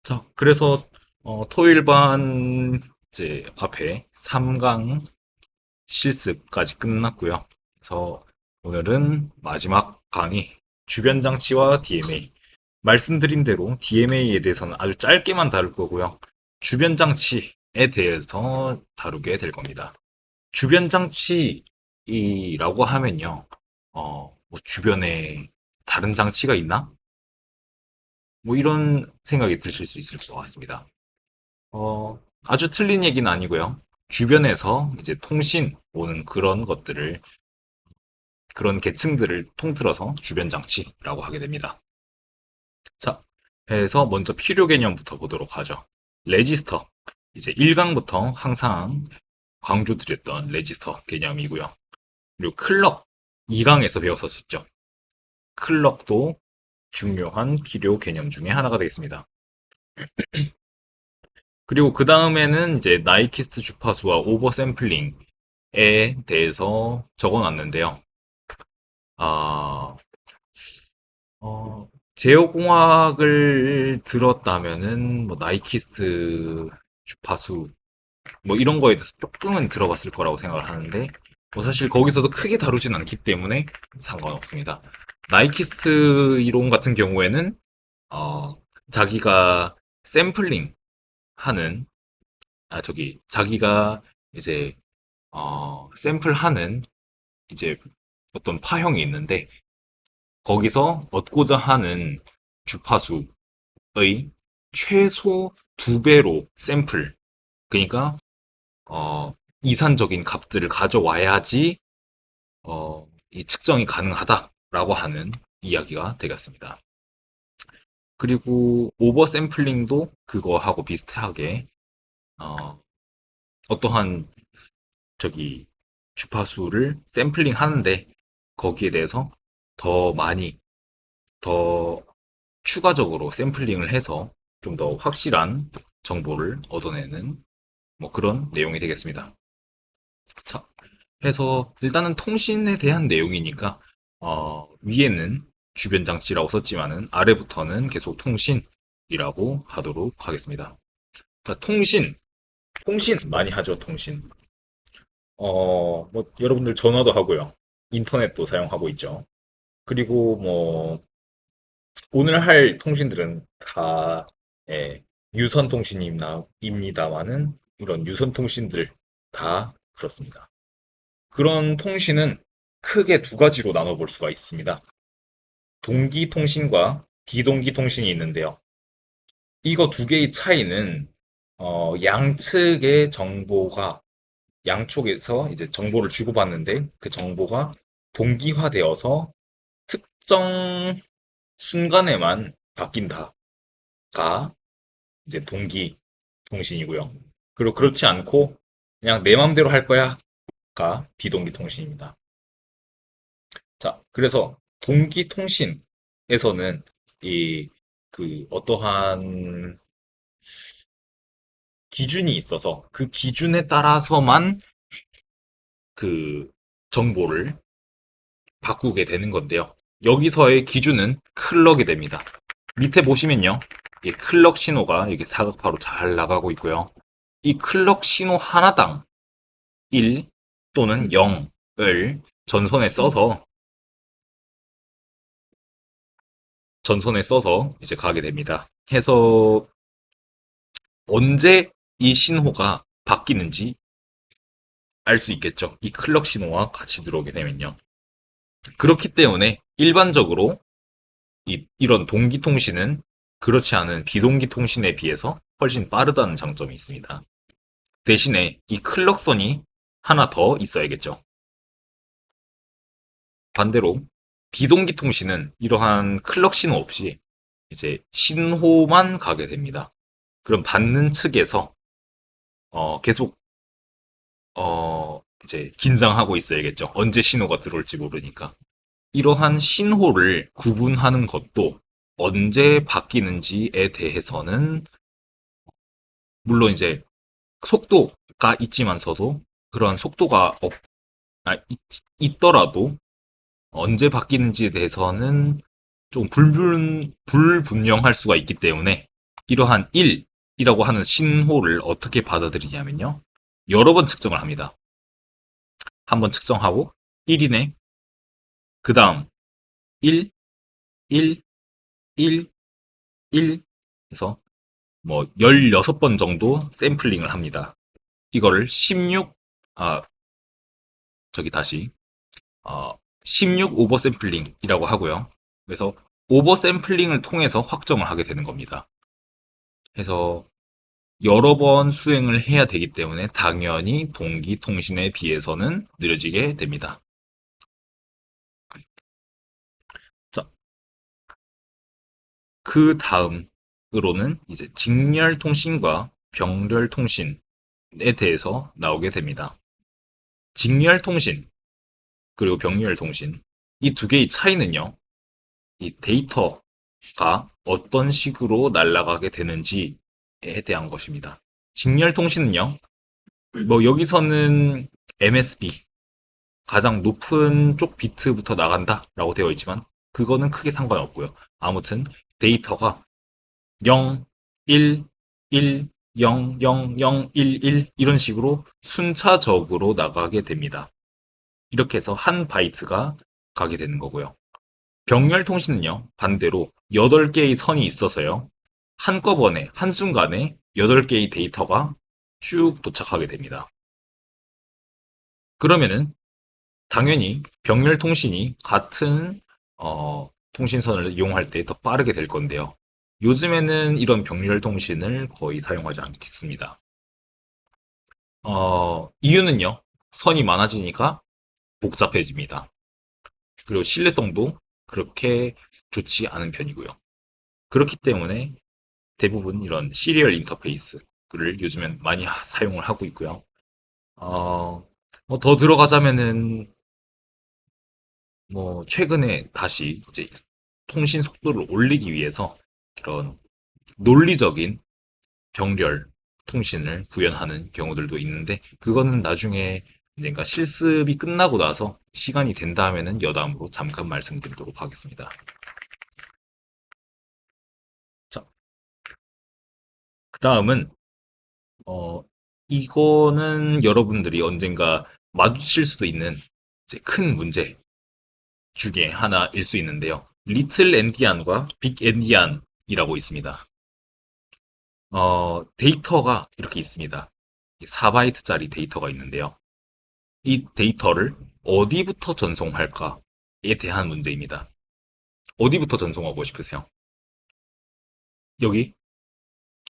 자, 그래서 토일반 이제 앞에 3강 실습까지 끝났고요. 그래서 오늘은 마지막 강의 주변 장치와 DMA. 말씀드린 대로 DMA에 대해서는 아주 짧게만 다룰 거고요. 주변 장치에 대해서 다루게 될 겁니다. 주변 장치라고 하면요. 뭐 주변에 다른 장치가 있나? 뭐 이런 생각이 드실 수 있을 것 같습니다. 아주 틀린 얘기는 아니고요. 주변에서 이제 통신 오는 그런 것들을, 그런 계층들을 통틀어서 주변 장치라고 하게 됩니다. 자, 해서 먼저 필요 개념부터 보도록 하죠. 레지스터. 이제 1강부터 항상 강조드렸던 레지스터 개념이고요. 그리고 클럭. 2강에서 배웠었죠. 클럭도 중요한 필요 개념 중에 하나가 되겠습니다. 그리고 그 다음에는 이제 나이키스트 주파수와 오버샘플링에 대해서 적어놨는데요. 아, 제어공학을 들었다면은 뭐 나이키스트 주파수 뭐 이런 거에 대해서 조금은 들어봤을 거라고 생각을 하는데 뭐 사실 거기서도 크게 다루진 않기 때문에 상관없습니다. 나이키스트 이론 같은 경우에는 어, 자기가 샘플링 하는 자기가 이제 샘플하는 이제 어떤 파형이 있는데 거기서 얻고자 하는 주파수의 최소 2배로 샘플, 그러니까 이산적인 값들을 가져와야지 이 측정이 가능하다라고 하는 이야기가 되겠습니다. 그리고 오버 샘플링도 그거하고 비슷하게 어, 어떠한 저기 주파수를 샘플링 하는데 거기에 대해서 더 많이 더 추가적으로 샘플링을 해서 좀 더 확실한 정보를 얻어내는 뭐 그런 내용이 되겠습니다. 자, 해서 일단은 통신에 대한 내용이니까 위에는 주변 장치라고 썼지만은 아래부터는 계속 통신이라고 하도록 하겠습니다. 자, 통신 많이 하죠, 통신. 뭐 여러분들 전화도 하고요. 인터넷도 사용하고 있죠. 그리고 뭐 오늘 할 통신들은 다 유선 통신입니다만은 이런 유선 통신들 다 그렇습니다. 그런 통신은 크게 두 가지로 나눠볼 수가 있습니다. 동기 통신과 비동기 통신이 있는데요. 이거 두 개의 차이는 양측의 정보가 양쪽에서 이제 정보를 주고받는데 그 정보가 동기화되어서 특정 순간에만 바뀐다가 이제 동기 통신이고요. 그리고 그렇지 않고 그냥 내 맘대로 할 거야가 비동기 통신입니다. 자, 그래서 동기 통신에서는 이 그 어떠한 기준이 있어서 그 기준에 따라서만 그 정보를 바꾸게 되는 건데요. 여기서의 기준은 클럭이 됩니다. 밑에 보시면요. 이게 클럭 신호가 이렇게 사각파로 잘 나가고 있고요. 이 클럭 신호 하나당 1 또는 0을 전선에 써서 이제 가게 됩니다. 해서 언제 이 신호가 바뀌는지 알 수 있겠죠. 이 클럭 신호와 같이 들어오게 되면요. 그렇기 때문에 일반적으로 이런 동기 통신은 그렇지 않은 비동기 통신에 비해서 훨씬 빠르다는 장점이 있습니다. 대신에 이 클럭선이 하나 더 있어야겠죠. 반대로 비동기 통신은 이러한 클럭 신호 없이 이제 신호만 가게 됩니다. 그럼 받는 측에서 계속 이제 긴장하고 있어야겠죠. 언제 신호가 들어올지 모르니까. 이러한 신호를 구분하는 것도 언제 바뀌는지에 대해서는 물론 이제 속도가 있지만서도 그러한 속도가 있더라도 언제 바뀌는지에 대해서는 좀 불분명할 수가 있기 때문에 이러한 1이라고 하는 신호를 어떻게 받아들이냐면요. 여러 번 측정을 합니다. 한 번 측정하고 1이네. 그 다음 1, 1, 1, 1 해서 뭐 16번 정도 샘플링을 합니다. 이거를 16, 아, 저기 다시, 16 오버 샘플링이라고 하고요. 그래서 오버 샘플링을 통해서 확정을 하게 되는 겁니다. 그래서 여러 번 수행을 해야 되기 때문에 당연히 동기 통신에 비해서는 느려지게 됩니다. 자, 그 다음으로는 이제 직렬 통신과 병렬 통신에 대해서 나오게 됩니다. 직렬 통신 그리고 병렬 통신 이 두 개의 차이는요. 이 데이터가 어떤 식으로 날아가게 되는지에 대한 것입니다. 직렬 통신은요. 뭐 여기서는 MSB 가장 높은 쪽 비트부터 나간다라고 되어 있지만 그거는 크게 상관없고요. 아무튼 데이터가 0, 1, 1, 0, 0, 0, 1, 1 이런 식으로 순차적으로 나가게 됩니다. 이렇게 해서 한 바이트가 가게 되는 거고요. 병렬 통신은요, 반대로 8개의 선이 있어서요, 한꺼번에, 한순간에 8개의 데이터가 쭉 도착하게 됩니다. 그러면은, 당연히 병렬 통신이 같은, 통신선을 이용할 때 더 빠르게 될 건데요. 요즘에는 이런 병렬 통신을 거의 사용하지 않겠습니다. 이유는요, 선이 많아지니까 복잡해집니다. 그리고 신뢰성도 그렇게 좋지 않은 편이고요. 그렇기 때문에 대부분 이런 시리얼 인터페이스를 요즘엔 많이 사용을 하고 있고요. 더 들어가자면은 뭐 최근에 다시 이제 통신 속도를 올리기 위해서 그런 논리적인 병렬 통신을 구현하는 경우들도 있는데 그거는 나중에 그러니까 실습이 끝나고 나서 시간이 된다 하면은 여담으로 잠깐 말씀드리도록 하겠습니다. 자, 그 다음은 어, 이거는 여러분들이 언젠가 마주칠 수도 있는 이제 큰 문제 중에 하나일 수 있는데요. 리틀 엔디안과 빅 엔디안이라고 있습니다. 데이터가 이렇게 있습니다. 4바이트짜리 데이터가 있는데요. 이 데이터를 어디부터 전송할까에 대한 문제입니다. 어디부터 전송하고 싶으세요? 여기?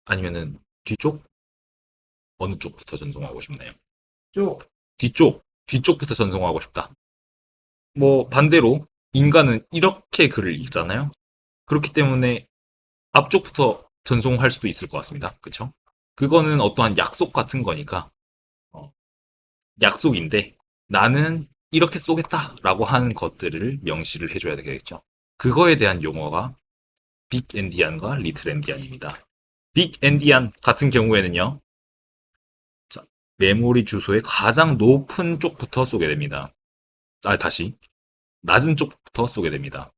아니면은 뒤쪽? 어느 쪽부터 전송하고 싶나요? 쭉. 뒤쪽부터 전송하고 싶다. 뭐 반대로 인간은 이렇게 글을 읽잖아요. 그렇기 때문에 앞쪽부터 전송할 수도 있을 것 같습니다. 그쵸? 그거는 어떠한 약속 같은 거니까 어, 약속인데 나는 이렇게 쏘겠다라고 하는 것들을 명시를 해줘야 되겠죠. 그거에 대한 용어가 빅 엔디안과 리틀 엔디안입니다. 빅 엔디안 같은 경우에는요. 자, 메모리 주소의 가장 높은 쪽부터 쏘게 됩니다. 다시 낮은 쪽부터 쏘게 됩니다.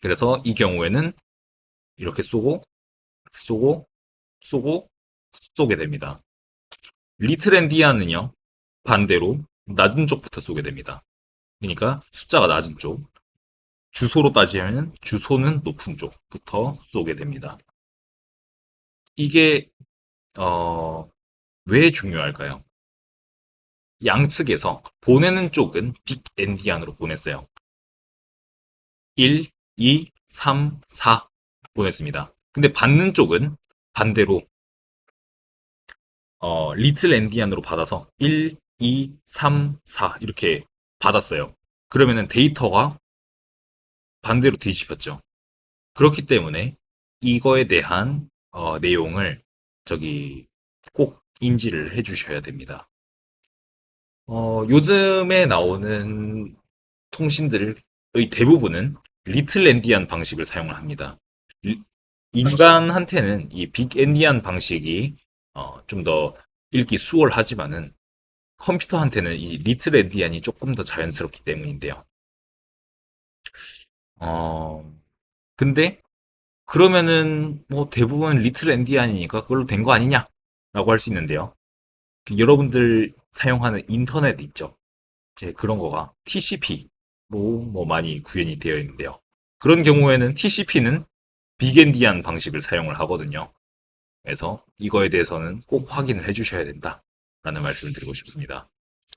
그래서 이 경우에는 이렇게 쏘고, 쏘고, 쏘게 됩니다. 리트렌디아는요, 반대로 낮은 쪽부터 쏘게 됩니다. 그러니까 숫자가 낮은 쪽, 주소로 따지면 주소는 높은 쪽부터 쏘게 됩니다. 이게, 어, 왜 중요할까요? 양측에서 보내는 쪽은 빅 엔디안으로 보냈어요. 1, 2, 3, 4 보냈습니다. 근데 받는 쪽은 반대로 리틀 엔디안으로 받아서 1, 2, 3, 4 이렇게 받았어요. 그러면은 데이터가 반대로 뒤집혔죠. 그렇기 때문에 이거에 대한 내용을 저기 꼭 인지를 해주셔야 됩니다. 요즘에 나오는 통신들의 대부분은 리틀 엔디안 방식을 사용을 합니다. 인간한테는 이 빅 엔디안 방식이 좀 더 읽기 수월하지만은 컴퓨터한테는 이 리틀 엔디안이 조금 더 자연스럽기 때문인데요. 어, 근데 그러면은 뭐 대부분 리틀 엔디안이니까 그걸로 된 거 아니냐라고 할 수 있는데요. 여러분들 사용하는 인터넷 있죠. 이제 그런 거가 TCP로 뭐 많이 구현이 되어 있는데요. 그런 경우에는 TCP는 빅엔디안 방식을 사용을 하거든요. 그래서 이거에 대해서는 꼭 확인을 해주셔야 된다라는 말씀을 드리고 싶습니다.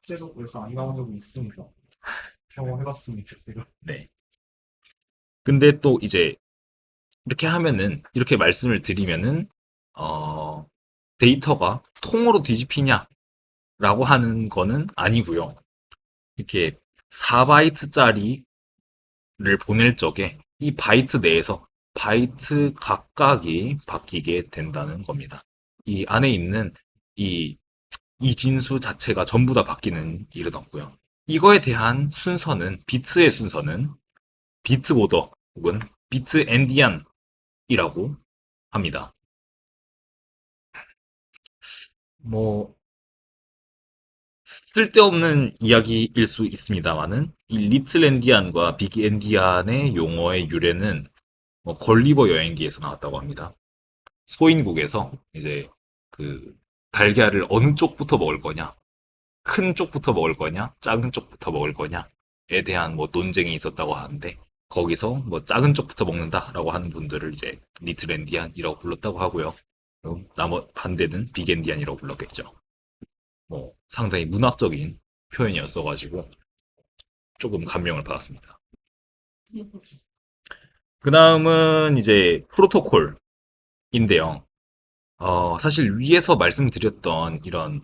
실제로 그래서 안 나온 적이 있습니다. 경험해봤습니다, 제가. 네. 근데 또 이제 이렇게 하면은 이렇게 말씀을 드리면은 어, 데이터가 통으로 뒤집히냐라고 하는 거는 아니고요. 이렇게 4바이트짜리를 보낼 적에 이 바이트 내에서 바이트 각각이 바뀌게 된다는 겁니다. 이 안에 있는 이 이진수 자체가 전부 다 바뀌는 일은 없고요. 이거에 대한 순서는 비트의 순서는 비트 오더 혹은 비트 엔디안이라고 합니다. 뭐 쓸데없는 이야기일 수 있습니다만은 이 리틀 엔디안과 빅 엔디안의 용어의 유래는 걸리버 여행기에서 나왔다고 합니다. 소인국에서 이제 그 달걀을 어느 쪽부터 먹을 거냐, 큰 쪽부터 먹을 거냐, 작은 쪽부터 먹을 거냐에 대한 뭐 논쟁이 있었다고 하는데 거기서 뭐 작은 쪽부터 먹는다라고 하는 분들을 이제 리틀 엔디안이라고 불렀다고 하고요. 나머 반대는 빅 엔디안이라고 불렀겠죠. 뭐 상당히 문학적인 표현이었어가지고 조금 감명을 받았습니다. 그 다음은 이제 프로토콜인데요. 사실 위에서 말씀드렸던 이런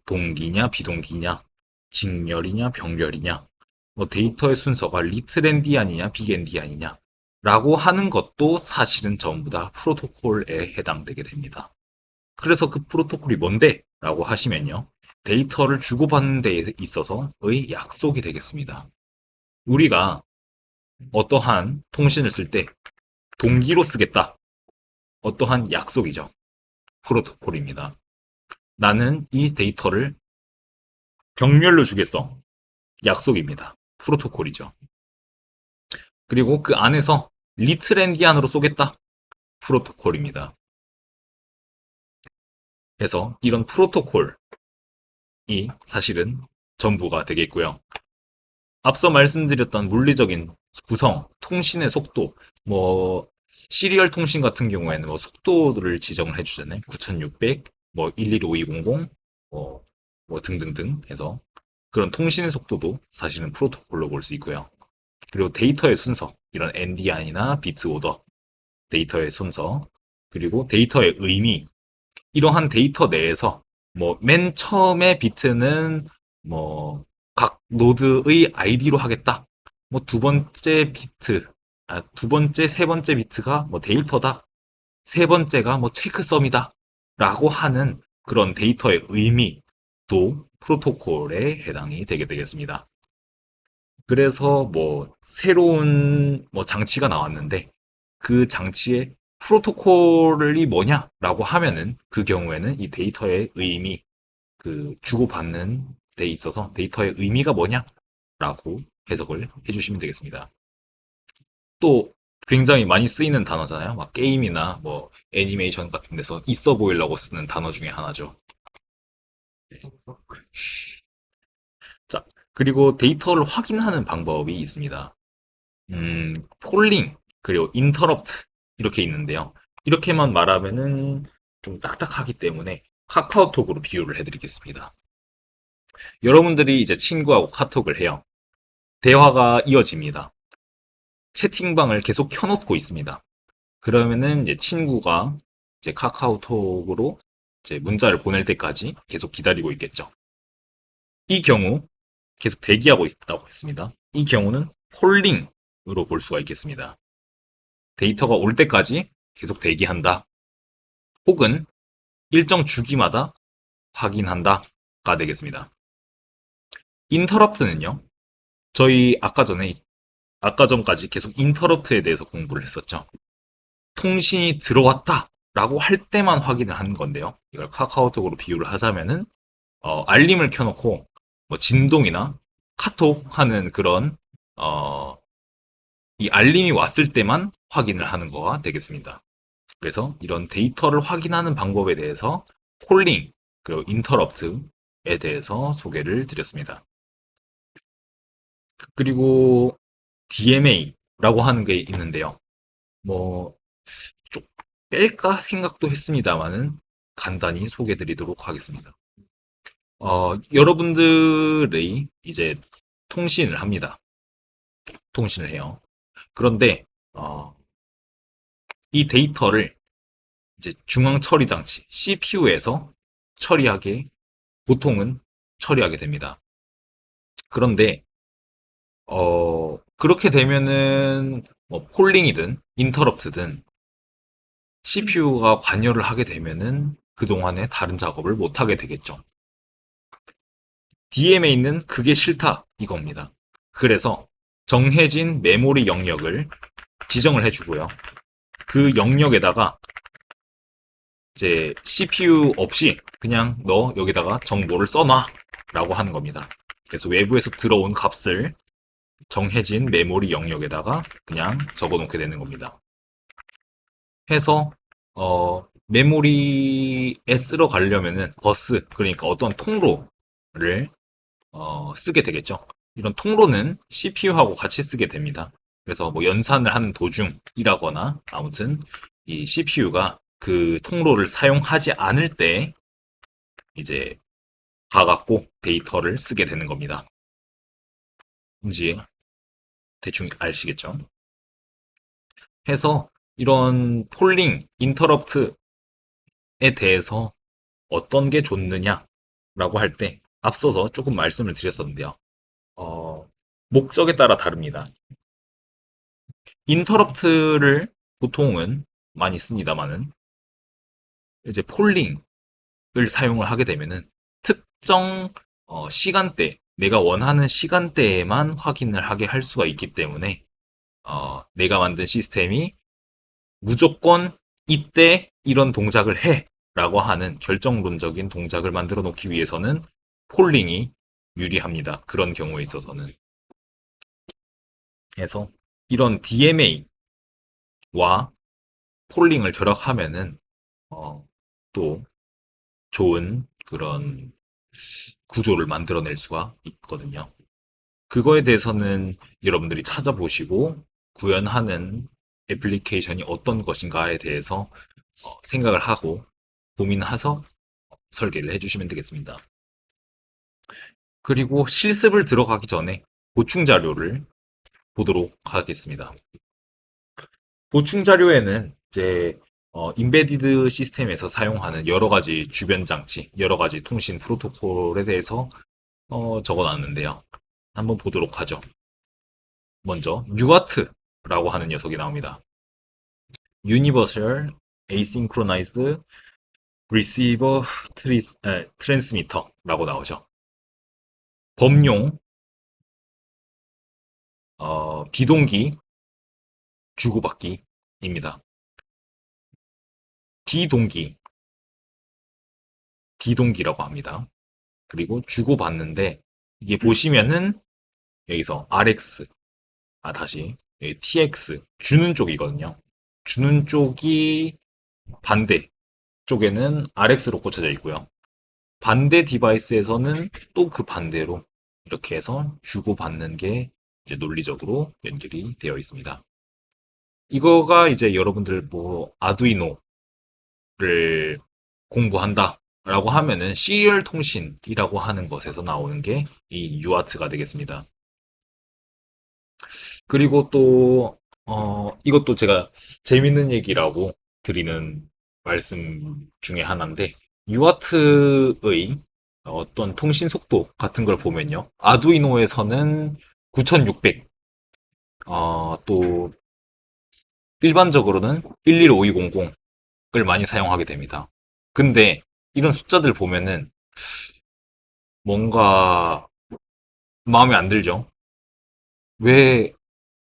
동기냐 비동기냐 직렬이냐 병렬이냐 뭐 데이터의 순서가 리틀엔디안이냐 빅엔디안이냐 라고 하는 것도 사실은 전부 다 프로토콜에 해당되게 됩니다. 그래서 그 프로토콜이 뭔데? 라고 하시면요. 데이터를 주고받는 데 있어서의 약속이 되겠습니다. 우리가 어떠한 통신을 쓸 때 동기로 쓰겠다. 어떠한 약속이죠. 프로토콜입니다. 나는 이 데이터를 병렬로 주겠어. 약속입니다. 프로토콜이죠. 그리고 그 안에서 리틀엔디안으로 쏘겠다. 프로토콜입니다. 그래서 이런 프로토콜이 사실은 전부가 되겠고요. 앞서 말씀드렸던 물리적인 구성, 통신의 속도, 뭐 시리얼 통신 같은 경우에는 뭐 속도를 지정을 해주잖아요. 9600, 뭐 115,200, 뭐 등등등 해서 그런 통신의 속도도 사실은 프로토콜로 볼 수 있고요. 그리고 데이터의 순서, 이런 NDI나 비트 오더, 데이터의 순서, 그리고 데이터의 의미, 이러한 데이터 내에서 뭐 맨 처음에 비트는 뭐 각 노드의 아이디로 하겠다. 뭐 두 번째 비트, 두 번째, 세 번째 비트가 뭐 데이터다. 세 번째가 뭐 체크썸이다. 라고 하는 그런 데이터의 의미도 프로토콜에 해당이 되게 되겠습니다. 그래서 뭐 새로운 뭐 장치가 나왔는데 그 장치의 프로토콜이 뭐냐라고 하면은 그 경우에는 이 데이터의 의미, 그 주고받는 데 있어서 데이터의 의미가 뭐냐라고 해석을 해주시면 되겠습니다. 또 굉장히 많이 쓰이는 단어잖아요. 막 게임이나 뭐 애니메이션 같은 데서 있어 보이려고 쓰는 단어 중에 하나죠. 자, 그리고 데이터를 확인하는 방법이 있습니다. 폴링, 그리고 인터럽트 이렇게 있는데요. 이렇게만 말하면은 좀 딱딱하기 때문에 카카오톡으로 비유를 해드리겠습니다. 여러분들이 이제 친구하고 카톡을 해요. 대화가 이어집니다. 채팅방을 계속 켜놓고 있습니다. 그러면은 이제 친구가 이제 카카오톡으로 이제 문자를 보낼 때까지 계속 기다리고 있겠죠. 이 경우 계속 대기하고 있다고 했습니다. 이 경우는 폴링으로 볼 수가 있겠습니다. 데이터가 올 때까지 계속 대기한다. 혹은 일정 주기마다 확인한다가 되겠습니다. 인터럽트는요. 저희 아까 전까지 계속 인터럽트에 대해서 공부를 했었죠. 통신이 들어왔다 라고 할 때만 확인을 하는 건데요. 이걸 카카오톡으로 비유를 하자면은 알림을 켜놓고 뭐 진동이나 카톡 하는 그런 이 알림이 왔을 때만 확인을 하는 거가 되겠습니다. 그래서 이런 데이터를 확인하는 방법에 대해서 폴링, 그리고 인터럽트에 대해서 소개를 드렸습니다. 그리고 DMA라고 하는 게 있는데요. 뭐, 좀 뺄까 생각도 했습니다만은 간단히 소개해 드리도록 하겠습니다. 여러분들이 이제 통신을 합니다. 통신을 해요. 그런데, 이 데이터를 이제 중앙 처리 장치, CPU에서 보통은 처리하게 됩니다. 그런데, 그렇게 되면은, 뭐, 폴링이든, 인터럽트든, CPU가 관여를 하게 되면은, 그동안에 다른 작업을 못 하게 되겠죠. DMA는 그게 싫다, 이겁니다. 그래서, 정해진 메모리 영역을 지정을 해주고요. 그 영역에다가 이제 CPU 없이 그냥 너 여기다가 정보를 써놔 라고 하는 겁니다. 그래서 외부에서 들어온 값을 정해진 메모리 영역에다가 그냥 적어 놓게 되는 겁니다. 해서 메모리에 쓸어 가려면은 버스, 그러니까 어떤 통로를 쓰게 되겠죠. 이런 통로는 CPU하고 같이 쓰게 됩니다. 그래서 뭐 연산을 하는 도중이라거나 아무튼 이 CPU가 그 통로를 사용하지 않을 때 이제 가갖고 데이터를 쓰게 되는 겁니다. 뭔지 대충 아시겠죠? 해서 이런 폴링, 인터럽트에 대해서 어떤 게 좋느냐라고 할 때 앞서서 조금 말씀을 드렸었는데요. 어, 목적에 따라 다릅니다. 인터럽트를 보통은 많이 씁니다만은 이제 폴링을 사용을 하게 되면은 특정 시간대, 내가 원하는 시간대에만 확인을 하게 할 수가 있기 때문에 내가 만든 시스템이 무조건 이때 이런 동작을 해 라고 하는 결정론적인 동작을 만들어 놓기 위해서는 폴링이 유리합니다. 그런 경우에 있어서는. 그래서 이런 DMA와 폴링을 결합하면은 또 좋은 그런 구조를 만들어낼 수가 있거든요. 그거에 대해서는 여러분들이 찾아보시고 구현하는 애플리케이션이 어떤 것인가에 대해서 생각을 하고 고민해서 설계를 해주시면 되겠습니다. 그리고 실습을 들어가기 전에 보충 자료를 보도록 하겠습니다. 보충 자료에는 이제 인베디드 시스템에서 사용하는 여러 가지 주변 장치, 여러 가지 통신 프로토콜에 대해서 적어놨는데요. 한번 보도록 하죠. 먼저 UART라고 하는 녀석이 나옵니다. Universal Asynchronized Receiver Transmitter라고 나오죠. 범용 비동기 주고받기입니다. 비동기, 비동기라고 합니다. 그리고 주고받는데 이게 보시면은 여기서 RX, 다시 여기 TX 주는 쪽이거든요. 주는 쪽이 반대 쪽에는 RX로 꽂혀져 있고요. 반대 디바이스에서는 또 그 반대로 이렇게 해서 주고받는 게 이제 논리적으로 연결이 되어 있습니다. 이거가 이제 여러분들 뭐 아두이노를 공부한다 라고 하면은 시리얼 통신이라고 하는 것에서 나오는 게 이 UART가 되겠습니다. 그리고 또 이것도 제가 재밌는 얘기라고 드리는 말씀 중에 하나인데 UART의 어떤 통신 속도 같은 걸 보면요. 아두이노에서는 9600, 또 일반적으로는 115200을 많이 사용하게 됩니다. 근데 이런 숫자들 보면은 뭔가 마음에 안 들죠? 왜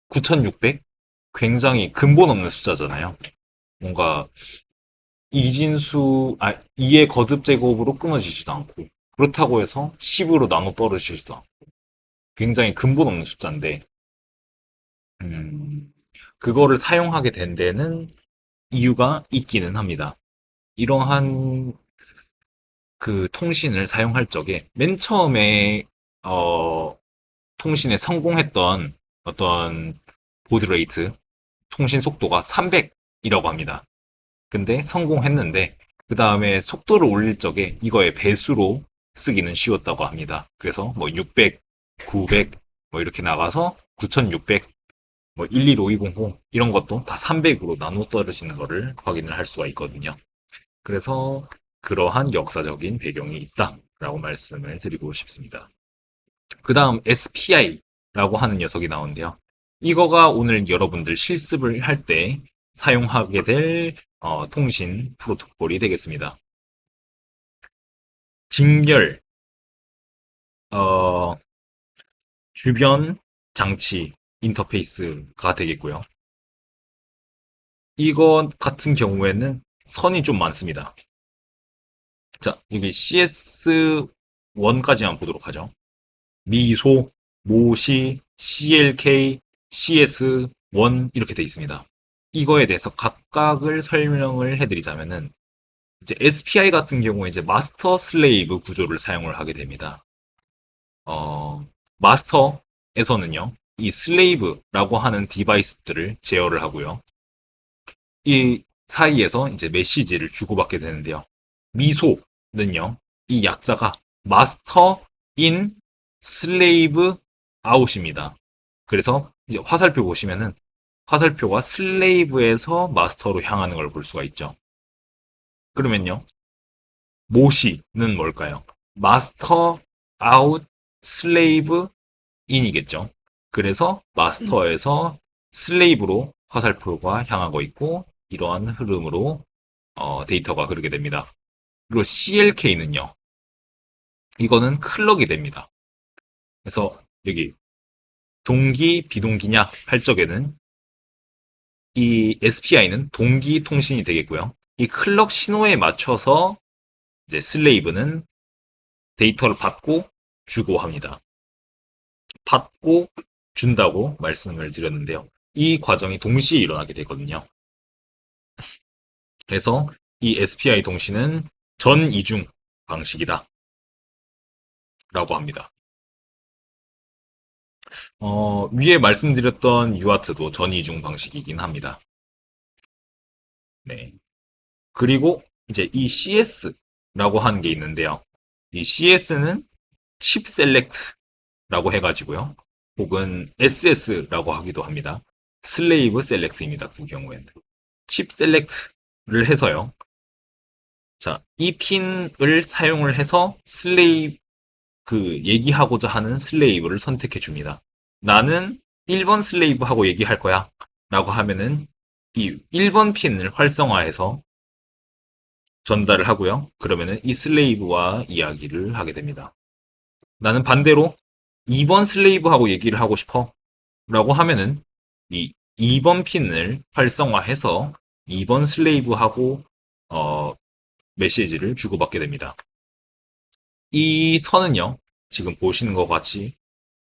9600? 굉장히 근본 없는 숫자잖아요. 뭔가 이의 거듭 제곱으로 끊어지지도 않고 그렇다고 해서 10으로 나눠 떨어지지도 않고 굉장히 근본 없는 숫자인데 음, 그거를 사용하게 된 데는 이유가 있기는 합니다. 이러한 그 통신을 사용할 적에 맨 처음에 어, 통신에 성공했던 어떤 보드레이트 통신 속도가 300이라고 합니다. 근데 성공했는데 그 다음에 속도를 올릴 적에 이거의 배수로 쓰기는 쉬웠다고 합니다. 그래서 뭐 600, 900 뭐 이렇게 나가서 9600, 뭐 115200 이런 것도 다 300으로 나눠 떨어지는 거를 확인을 할 수가 있거든요. 그래서 그러한 역사적인 배경이 있다라고 말씀을 드리고 싶습니다. 그 다음 SPI라고 하는 녀석이 나오는데요. 이거가 오늘 여러분들 실습을 할 때 사용하게 될 통신 프로토콜이 되겠습니다. 직렬, 어, 주변 장치 인터페이스가 되겠고요. 이것 같은 경우에는 선이 좀 많습니다. 자, 여기 CS1까지만 보도록 하죠. 미소, 모시, CLK, CS1 이렇게 되어 있습니다. 이거에 대해서 각각을 설명을 해드리자면은 이제 SPI 같은 경우에 이제 마스터 슬레이브 구조를 사용을 하게 됩니다. 마스터에서는요, 이 슬레이브라고 하는 디바이스들을 제어를 하고요. 이 사이에서 이제 메시지를 주고받게 되는데요. 미소는요, 이 약자가 마스터 인 슬레이브 아웃입니다. 그래서 이제 화살표 보시면은 화살표가 슬레이브에서 마스터로 향하는 걸 볼 수가 있죠. 그러면요, 모시는 뭘까요? 마스터 아웃 슬레이브 인이겠죠. 그래서 마스터에서 슬레이브로 화살표가 향하고 있고 이러한 흐름으로 데이터가 흐르게 됩니다. 그리고 CLK는요. 이거는 클럭이 됩니다. 그래서 여기 동기 비동기냐 할 적에는 이 SPI는 동기 통신이 되겠고요. 이 클럭 신호에 맞춰서 이제 슬레이브는 데이터를 받고 주고 합니다. 받고 준다고 말씀을 드렸는데요. 이 과정이 동시에 일어나게 되거든요. 그래서 이 SPI 동시는 전이중 방식이다 라고 합니다. 위에 말씀드렸던 UART도 전이중 방식이긴 합니다. 네. 그리고 이제 이 CS라고 하는 게 있는데요. 이 CS는 칩 셀렉트라고 해가지고요. 혹은 SS라고 하기도 합니다. 슬레이브 셀렉트입니다. 그 경우에는. 칩 셀렉트를 해서요. 자, 이 핀을 사용을 해서 얘기하고자 하는 슬레이브를 선택해 줍니다. 나는 1번 슬레이브하고 얘기할 거야. 라고 하면은 이 1번 핀을 활성화해서 전달을 하고요. 그러면은 이 슬레이브와 이야기를 하게 됩니다. 나는 반대로 2번 슬레이브하고 얘기를 하고 싶어. 라고 하면은 이 2번 핀을 활성화해서 2번 슬레이브하고 메시지를 주고받게 됩니다. 이 선은요, 지금 보시는 것 같이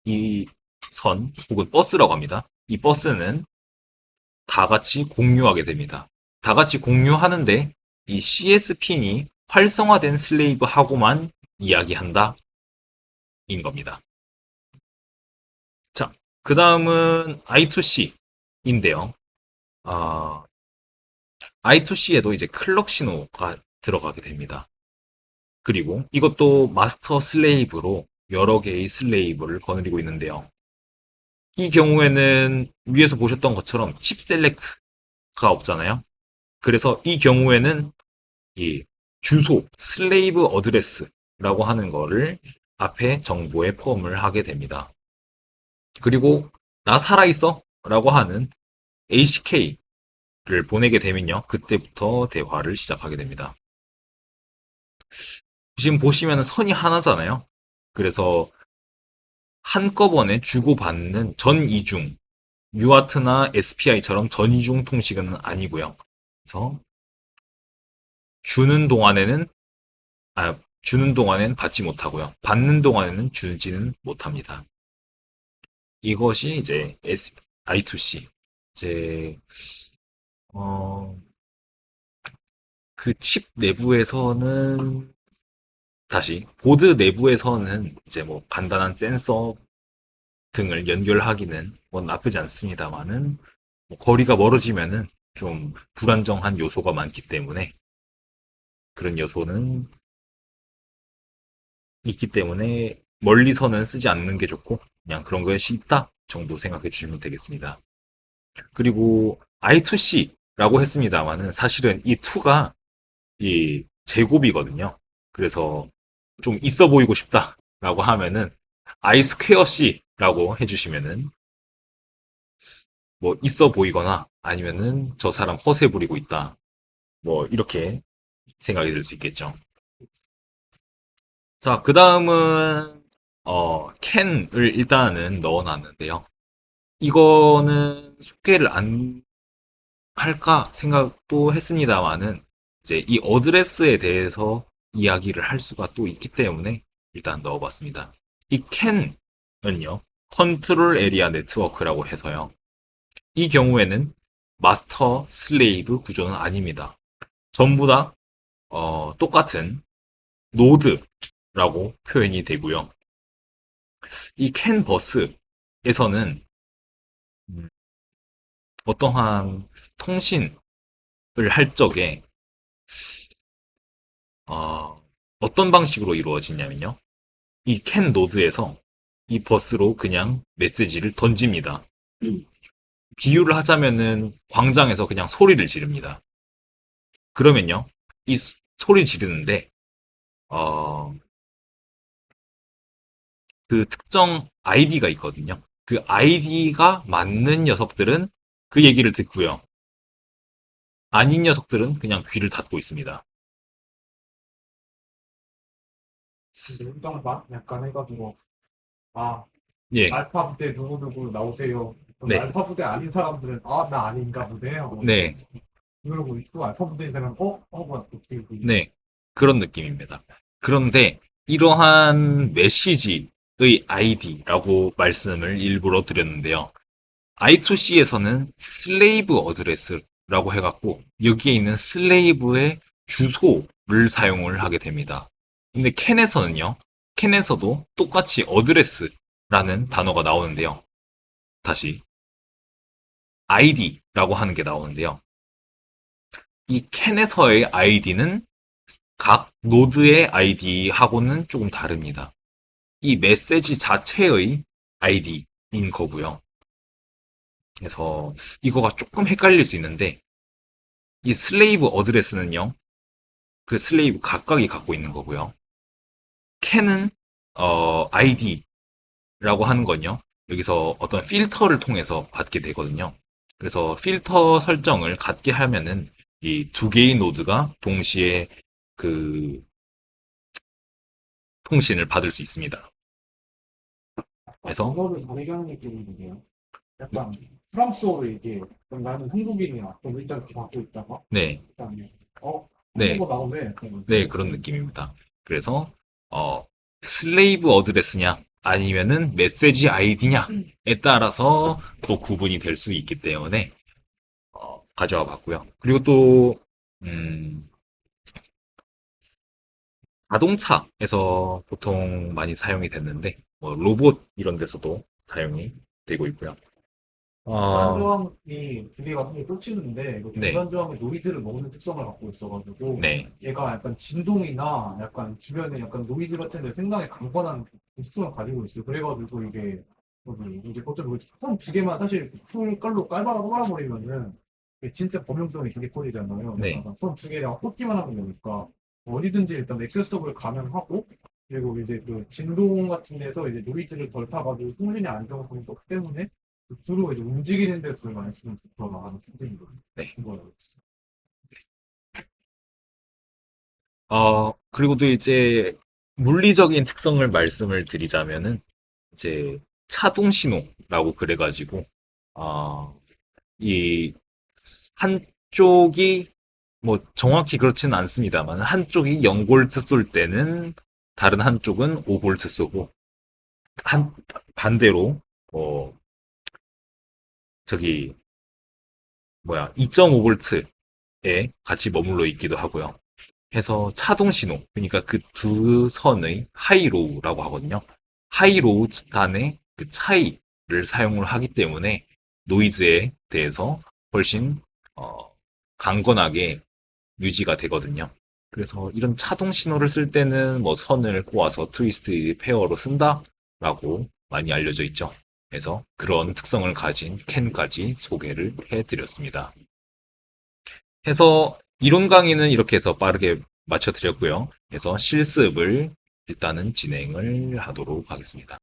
이 선 혹은 버스라고 합니다. 이 버스는 다 같이 공유하게 됩니다. 다 같이 공유하는데 이 CS핀이 활성화된 슬레이브하고만 이야기한다 인 겁니다. 자, 그 다음은 I2C인데요. I2C에도 이제 클럭 신호가 들어가게 됩니다. 그리고 이것도 마스터 슬레이브로 여러 개의 슬레이브를 거느리고 있는데요. 이 경우에는 위에서 보셨던 것처럼 칩 셀렉트가 없잖아요. 그래서 이 경우에는 이 주소, 슬레이브 어드레스라고 하는 거를 앞에 정보에 포함을 하게 됩니다. 그리고 나 살아있어? 라고 하는 HK를 보내게 되면요. 그때부터 대화를 시작하게 됩니다. 지금 보시면 선이 하나잖아요. 그래서 한꺼번에 주고받는 전이중, UART나 SPI처럼 전이중 통식은 아니고요. 그래서 주는 동안에는 주는 동안엔 받지 못하고요. 받는 동안에는 주지는 못합니다. 이것이 이제 I2C. 이제, 어, 그 칩 내부에서는, 다시, 보드 내부에서는 이제 뭐 간단한 센서 등을 연결하기는 뭐 나쁘지 않습니다만은, 뭐 거리가 멀어지면은 좀 불안정한 요소가 많기 때문에, 그런 요소는 있기 때문에 멀리서는 쓰지 않는 게 좋고, 그냥 그런 것이 있다 정도 생각해 주시면 되겠습니다. 그리고 I2C라고 했습니다만은 사실은 이 2가 이 제곱이거든요. 그래서 좀 있어 보이고 싶다라고 하면은 I 스퀘어 C라고 해주시면은 뭐 있어 보이거나 아니면은 저 사람 허세 부리고 있다. 뭐 이렇게 생각이 들 수 있겠죠. 자, 그 다음은 캔을 일단은 넣어놨는데요. 이거는 소개를 안 할까 생각도 했습니다만은 이제 이 어드레스에 대해서 이야기를 할 수가 또 있기 때문에 일단 넣어봤습니다. 이 캔은요, 컨트롤 에리아 네트워크라고 해서요. 이 경우에는 마스터 슬레이브 구조는 아닙니다. 전부 다 똑같은 노드라고 표현이 되고요. 이 캔 버스에서는 어떠한 통신을 할 적에 어떤 방식으로 이루어지냐면요. 이 캔 노드에서 이 버스로 그냥 메시지를 던집니다. 비유를 하자면은 광장에서 그냥 소리를 지릅니다. 그러면요. 이 소리 지르는데 어, 그 특정 아이디가 있거든요. 그 아이디가 맞는 녀석들은 그 얘기를 듣고요. 아닌 녀석들은 그냥 귀를 닫고 있습니다. 근데 일정반 약간 해가지고 아 예, 알파 부대 누구누구 나오세요. 그럼 네, 알파 부대 아닌 사람들은 아 나 아닌가 보네 하고 네, 그러고 있고 알파 부대인 사람은 뭐야 어떻게 네. 그런 느낌입니다. 그런데 이러한 메시지의 아이디라고 말씀을 일부러 드렸는데요. I2C에서는 슬레이브 어드레스라고 해갖고 여기에 있는 슬레이브의 주소를 사용을 하게 됩니다. 근데 캔에서는요. 캔에서도 똑같이 어드레스라는 단어가 나오는데요. 다시 ID라고 하는 게 나오는데요. 이 캔에서의 아이디는 각 노드의 아이디하고는 조금 다릅니다. 이 메시지 자체의 아이디인 거고요. 그래서 이거가 조금 헷갈릴 수 있는데 이 슬레이브 어드레스는요. 그 슬레이브 각각이 갖고 있는 거고요. 캔은 아이디라고 하는 건요. 여기서 어떤 필터를 통해서 받게 되거든요. 그래서 필터 설정을 갖게 하면은 이 두 개의 노드가 동시에 그 통신을 받을 수 있습니다. 그래서 언어를 다르게 하는 느낌인데요. 약간 프랑스어로 얘기해. 그럼 나는 한국인이야. 그럼 일단 이렇게 받고 있다가 네, 그다음에 네, 한국어 나오네. 약간 네 그런 느낌입니다. 그래서 어, 슬레이브 어드레스냐 아니면은 메시지 아이디냐에 따라서 또 구분이 될 수 있기 때문에 가져와 봤고요. 그리고 또 음, 자동차에서 보통 많이 사용이 됐는데 뭐 로봇 이런 데서도 사용이 되고 있고요. 어, 불안정함이 두 개가 사실 꽂히는데 이거 네, 불안정함이 노이즈를 먹는 특성을 갖고 있어가지고 네, 얘가 약간 진동이나 약간 주변에 약간 노이즈 같은 데 상당히 강건한 특성을 가지고 있어요. 그래가지고 이게 이게 어차피 두 개만 사실 풀 깔로 깔아버리면은 이게 진짜 범용성이 되게 커지잖아요. 네. 그러니까 손두 개랑 꽂기만 하면 되니까 어디든지 일단 액세서블 가능하고 그리고 이제 그 진동 같은 데서 이제 노이즈를 덜 타가지고 통신의 안정성이 좋기 때문에 주로 이제 움직이는 데서 많이 쓰는 더 나가는 특징이거든요. 네. 이거요. 그리고 또 이제 물리적인 특성을 말씀을 드리자면은 이제 차동 신호라고 그래가지고 이 한쪽이 뭐 정확히 그렇지는 않습니다만 한쪽이 0볼트 쏠 때는 다른 한쪽은 5볼트 쏘고 한 반대로 어 저기 2.5V에 같이 머물러 있기도 하고요. 해서 차동 신호, 그러니까 그 두 선의 하이로우라고 하거든요. 하이로우 간의 그 차이를 사용을 하기 때문에 노이즈에 대해서 훨씬 강건하게 유지가 되거든요. 그래서 이런 차동 신호를 쓸 때는 뭐 선을 꼬아서 트위스트 페어로 쓴다라고 많이 알려져 있죠. 그래서 그런 특성을 가진 캔까지 소개를 해드렸습니다. 해서 이론 강의는 이렇게 해서 빠르게 마쳐드렸고요. 그래서 실습을 일단은 진행을 하도록 하겠습니다.